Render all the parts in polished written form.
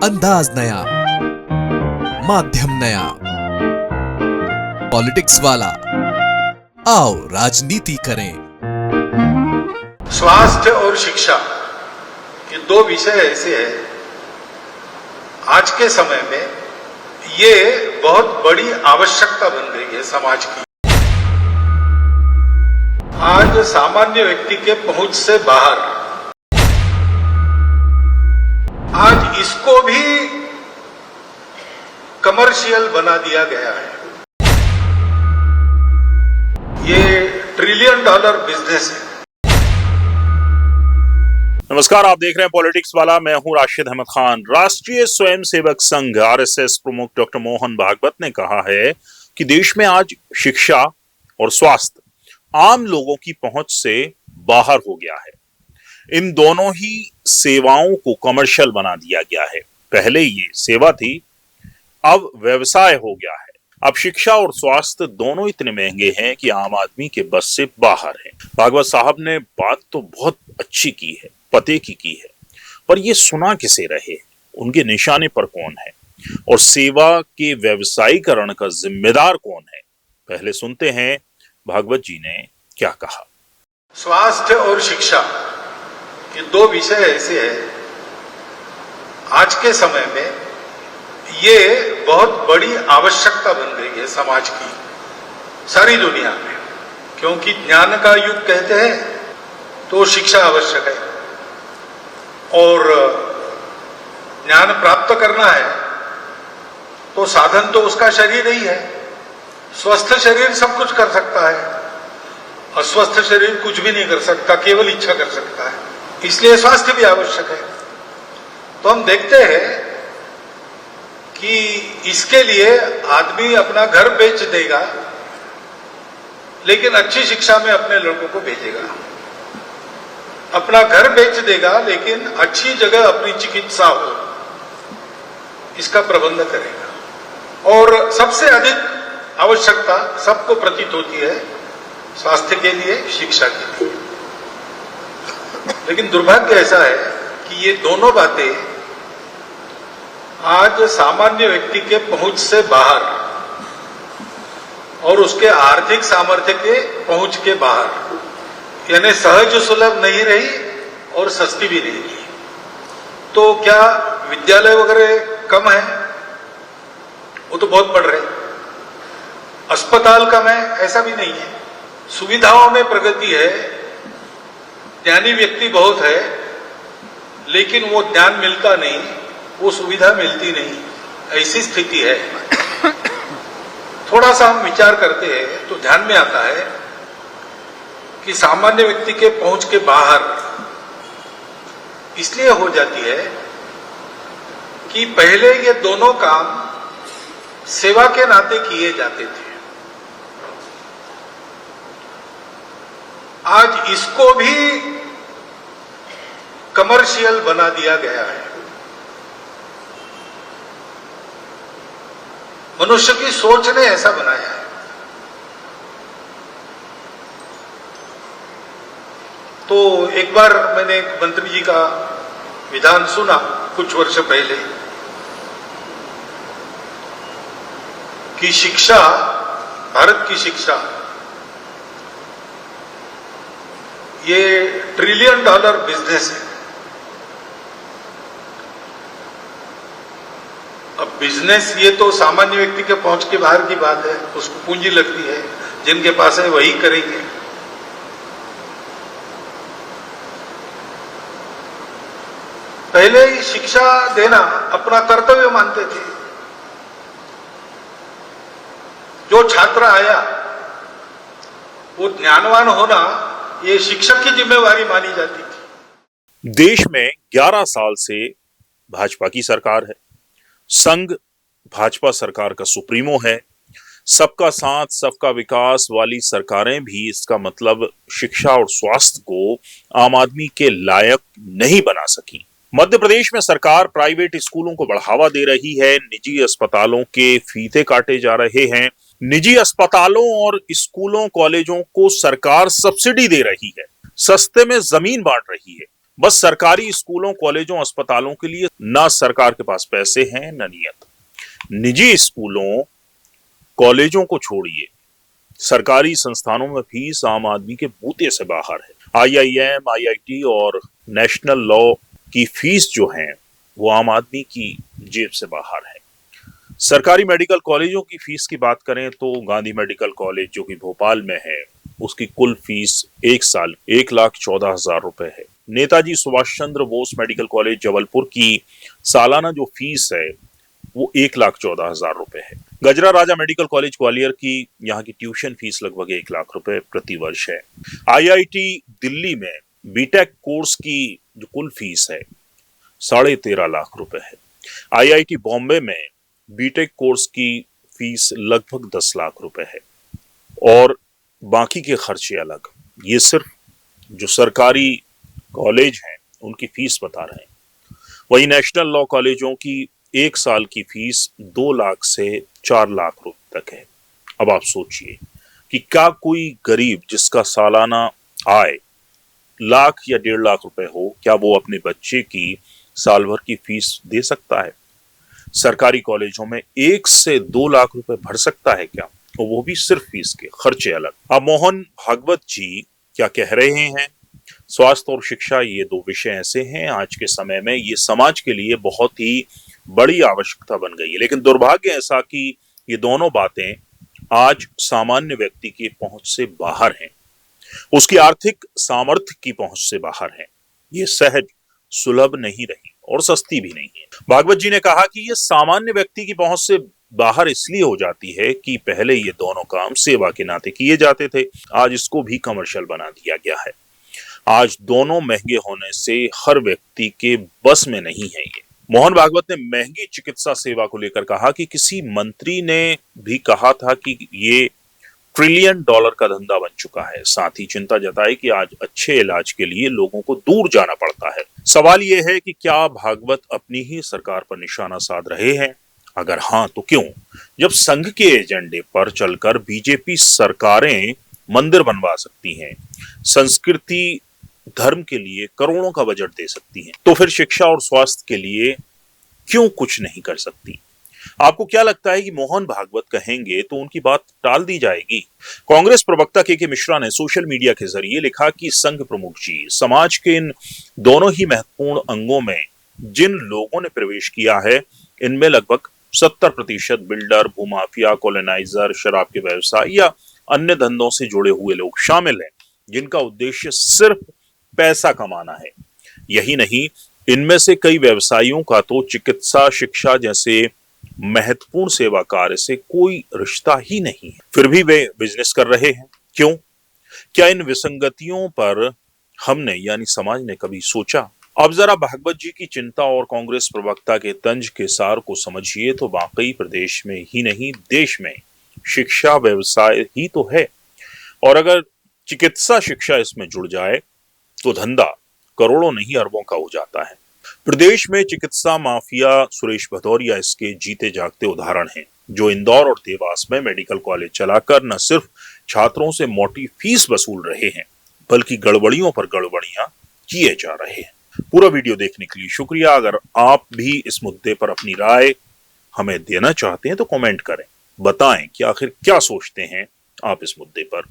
अंदाज नया, माध्यम नया, पॉलिटिक्स वाला। आओ राजनीति करें। स्वास्थ्य और शिक्षा ये दो विषय ऐसे हैं आज के समय में ये बहुत बड़ी आवश्यकता बन गई है समाज की। आज सामान्य व्यक्ति के पहुंच से बाहर आज इसको भी कमर्शियल बना दिया गया है। ये $1 ट्रिलियन बिजनेस है। नमस्कार, आप देख रहे हैं पॉलिटिक्स वाला। मैं हूं राशिद अहमद खान। राष्ट्रीय स्वयंसेवक संघ आरएसएस प्रमुख डॉक्टर मोहन भागवत ने कहा है कि देश में आज शिक्षा और स्वास्थ्य आम लोगों की पहुंच से बाहर हो गया है। इन दोनों ही सेवाओं को कमर्शियल बना दिया गया है। पहले ये सेवा थी, अब व्यवसाय हो गया है। अब शिक्षा और स्वास्थ्य दोनों इतने महंगे हैं कि आम आदमी के बस से बाहर है। भागवत साहब ने बात तो बहुत अच्छी की है, पते की है, पर ये सुना किसे रहे, उनके निशाने पर कौन है और सेवा के व्यवसायीकरण का जिम्मेदार कौन है। पहले सुनते हैं भागवत जी ने क्या कहा। स्वास्थ्य और शिक्षा ये दो विषय ऐसे हैं आज के समय में ये बहुत बड़ी आवश्यकता बन गई है समाज की, सारी दुनिया में। क्योंकि ज्ञान का युग कहते हैं तो शिक्षा आवश्यक है, और ज्ञान प्राप्त करना है तो साधन तो उसका शरीर ही है। स्वस्थ शरीर सब कुछ कर सकता है, अस्वस्थ शरीर कुछ भी नहीं कर सकता, केवल इच्छा कर सकता है। इसलिए स्वास्थ्य भी आवश्यक है। तो हम देखते हैं कि इसके लिए आदमी अपना घर बेच देगा, लेकिन अच्छी शिक्षा में अपने लड़कों को भेजेगा। अपना घर बेच देगा, लेकिन अच्छी जगह अपनी चिकित्सा हो, इसका प्रबंध करेगा। और सबसे अधिक आवश्यकता सबको प्रतीत होती है स्वास्थ्य के लिए, शिक्षा के लिए। लेकिन दुर्भाग्य ऐसा है कि ये दोनों बातें आज सामान्य व्यक्ति के पहुंच से बाहर और उसके आर्थिक सामर्थ्य के पहुंच के बाहर, यानी सहज सुलभ नहीं रही और सस्ती भी नहीं रही। तो क्या विद्यालय वगैरह कम है? वो तो बहुत बढ़ रहे। अस्पताल कम है? ऐसा भी नहीं है। सुविधाओं में प्रगति है, ज्ञानी व्यक्ति बहुत है, लेकिन वो ज्ञान मिलता नहीं, वो सुविधा मिलती नहीं, ऐसी स्थिति है। थोड़ा सा हम विचार करते हैं तो ध्यान में आता है कि सामान्य व्यक्ति के पहुंच के बाहर इसलिए हो जाती है कि पहले ये दोनों काम सेवा के नाते किए जाते थे। आज इसको भी कमर्शियल बना दिया गया है। मनुष्य की सोच ने ऐसा बनाया है। तो एक बार मैंने एक मंत्री जी का विधान सुना कुछ वर्ष पहले कि शिक्षा, भारत की शिक्षा ये $1 ट्रिलियन बिजनेस है। अब बिजनेस ये तो सामान्य व्यक्ति के पहुंच के बाहर की बात है, उसको पूंजी लगती है, जिनके पास है वही करेंगे। पहले ही शिक्षा देना अपना कर्तव्य मानते थे। जो छात्र आया वो ज्ञानवान होना ये शिक्षक की जिम्मेवारी मानी जाती थी। देश में 11 साल से भाजपा की सरकार है। संघ भाजपा सरकार का सुप्रीमो है। सबका साथ सबका विकास वाली सरकारें भी इसका मतलब शिक्षा और स्वास्थ्य को आम आदमी के लायक नहीं बना सकी। मध्य प्रदेश में सरकार प्राइवेट स्कूलों को बढ़ावा दे रही है। निजी अस्पतालों के फीते काटे जा रहे हैं। निजी अस्पतालों और स्कूलों कॉलेजों को सरकार सब्सिडी दे रही है। सस्ते में जमीन बांट रही है। बस सरकारी स्कूलों, कॉलेजों, अस्पतालों के लिए ना सरकार के पास पैसे हैं न नियत। निजी स्कूलों, कॉलेजों को छोड़िए, सरकारी संस्थानों में फीस आम आदमी के बूते से बाहर है। आईआईएम, आईआईटी और नेशनल लॉ की फीस जो है वो आम आदमी की जेब से बाहर है। सरकारी मेडिकल कॉलेजों की फीस की बात करें तो गांधी मेडिकल कॉलेज जो कि भोपाल में है, उसकी कुल फीस एक साल 1,14,000 रुपए है। नेताजी सुभाष चंद्र बोस मेडिकल कॉलेज जबलपुर की सालाना जो फीस है वो 1,14,000 रुपए है। गजरा राजा मेडिकल कॉलेज ग्वालियर की यहाँ की ट्यूशन फीस लगभग 1,00,000 रुपए प्रति वर्ष है। आईआईटी दिल्ली में बीटेक कोर्स की जो कुल फीस है 13.5 लाख रुपए है। आईआईटी बॉम्बे में बीटेक कोर्स की फीस लगभग 10 लाख रुपए है और बाकी के खर्चे अलग। ये सिर्फ जो सरकारी कॉलेज हैं उनकी फीस बता रहे हैं। वही नेशनल लॉ कॉलेजों की एक साल की फीस 2 लाख से 4 लाख रुपए तक है। अब आप सोचिए कि क्या कोई गरीब जिसका सालाना आय लाख या 1.5 लाख रुपए हो, क्या वो अपने बच्चे की साल भर की फीस दे सकता है? सरकारी कॉलेजों में 1 से 2 लाख रुपए भर सकता है क्या? और वो भी सिर्फ फीस के खर्चे अलग। अब मोहन भागवत जी क्या कह रहे हैं? स्वास्थ्य और शिक्षा ये दो विषय ऐसे हैं आज के समय में ये समाज के लिए बहुत ही बड़ी आवश्यकता बन गई है, लेकिन दुर्भाग्य ऐसा कि ये दोनों बातें आज सामान्य व्यक्ति की पहुंच से बाहर हैं, उसकी आर्थिक सामर्थ्य की पहुंच से बाहर हैं। ये सहज सुलभ नहीं रही और सस्ती भी नहीं है। भागवत जी ने कहा कि ये सामान्य व्यक्ति की पहुंच से बाहर इसलिए हो जाती है कि पहले ये दोनों काम सेवा के नाते किए जाते थे, आज इसको भी कमर्शियल बना दिया गया है। आज दोनों महंगे होने से हर व्यक्ति के बस में नहीं है ये। मोहन भागवत ने महंगी चिकित्सा सेवा को लेकर कहा कि किसी मंत्री ने भी कहा था कि ये $1 ट्रिलियन का धंधा बन चुका है। साथ ही चिंता जताई कि आज अच्छे इलाज के लिए लोगों को दूर जाना पड़ता है। सवाल ये है कि क्या भागवत अपनी ही सरकार पर निशाना साध रहे हैं? अगर हाँ तो क्यों? जब संघ के एजेंडे पर चलकर बीजेपी सरकारें मंदिर बनवा सकती हैं, संस्कृति धर्म के लिए करोड़ों का बजट दे सकती हैं, तो फिर शिक्षा और स्वास्थ्य के लिए क्यों कुछ नहीं कर सकती? आपको क्या लगता है कि मोहन भागवत कहेंगे तो उनकी बात टाल दी जाएगी? कांग्रेस प्रवक्ता के मिश्रा ने सोशल मीडिया के जरिए लिखा कि संघ प्रमुख जी, समाज के इन दोनों ही महत्वपूर्ण अंगों में जिन लोगों ने प्रवेश किया है, इनमें लगभग 70% बिल्डर, भूमाफिया, कॉलोनाइजर, शराब के व्यवसाय या अन्य धंधों से जुड़े हुए लोग शामिल हैं, जिनका उद्देश्य सिर्फ पैसा कमाना है। यही नहीं, इनमें से कई व्यवसायियों का तो चिकित्सा, शिक्षा जैसे महत्वपूर्ण सेवा कार्य से कोई रिश्ता ही नहीं है, फिर भी वे बिजनेस कर रहे हैं। क्यों? क्या इन विसंगतियों पर हमने यानी समाज ने कभी सोचा? अब जरा भागवत जी की चिंता और कांग्रेस प्रवक्ता के तंज के सार को समझिए तो वाकई प्रदेश में ही नहीं देश में शिक्षा व्यवसाय ही तो है, और अगर चिकित्सा शिक्षा इसमें जुड़ जाए तो धंधा करोड़ों नहीं अरबों का हो जाता है। प्रदेश में चिकित्सा माफिया सुरेश भदौरिया इसके जीते जागते उदाहरण हैं, जो इंदौर और देवास में मेडिकल कॉलेज चलाकर न सिर्फ छात्रों से मोटी फीस वसूल रहे हैं, बल्कि गड़बड़ियों पर गड़बड़ियां किए जा रहे हैं। पूरा वीडियो देखने के लिए शुक्रिया। अगर आप भी इस मुद्दे पर अपनी राय हमें देना चाहते हैं तो कमेंट करें, बताएं कि आखिर क्या सोचते हैं आप इस मुद्दे पर।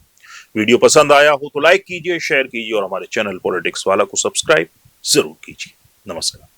वीडियो पसंद आया हो तो लाइक कीजिए, शेयर कीजिए और हमारे चैनल पॉलिटिक्स वाला को सब्सक्राइब जरूर कीजिए। नमस्कार।